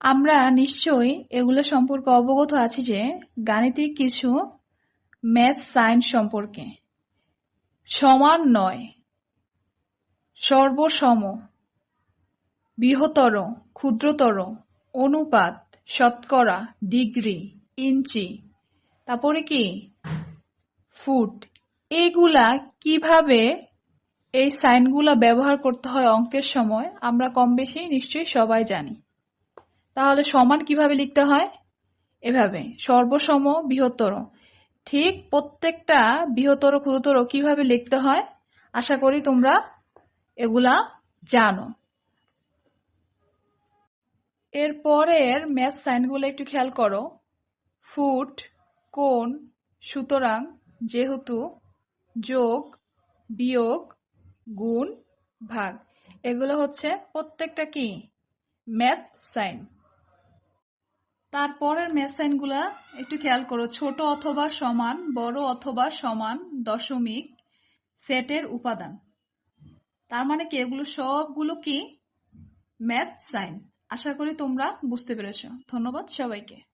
আমরা নিশ্চয়ই এগুলো সম্পর্কে অবগত আছি যে গাণিতিক কিছু ম্যাথ সাইন সম্পর্কে। সমান নয়, সর্বসম, বৃহত্তর, ক্ষুদ্রতর, অনুপাত, শতকরা, ডিগ্রি, ইঞ্চি, তারপরে কি ফুট, এগুলা কিভাবে এই সাইনগুলা ব্যবহার করতে হয় অঙ্কের সময় আমরা কম বেশি নিশ্চয়ই সবাই জানি। তাহলে সমান কিভাবে লিখতে হয়? এভাবে, সর্বসম, বৃহত্তর। ঠিক প্রত্যেকটা বৃহত্তর ক্ষুদ্রতর কিভাবে লিখতে হয় আশা করি তোমরা এগুলা জানো। এর পরের ম্যাথ সাইনগুলো একটু খেয়াল করো। ফুট, কোণ, সুতরাং, যেহেতু, যোগ, বিয়োগ, গুণ, ভাগ, এগুলো হচ্ছে প্রত্যেকটা কি ম্যাথ সাইন। তারপরের ম্যাথ সাইনগুলা একটু খেয়াল করো। ছোট অথবা সমান, বড় অথবা সমান, দশমিক, সেটের উপাদান। তার মানে কি এগুলো সবগুলো কি ম্যাথ সাইন। আশা করি তোমরা বুঝতে পেরেছো। ধন্যবাদ সবাইকে।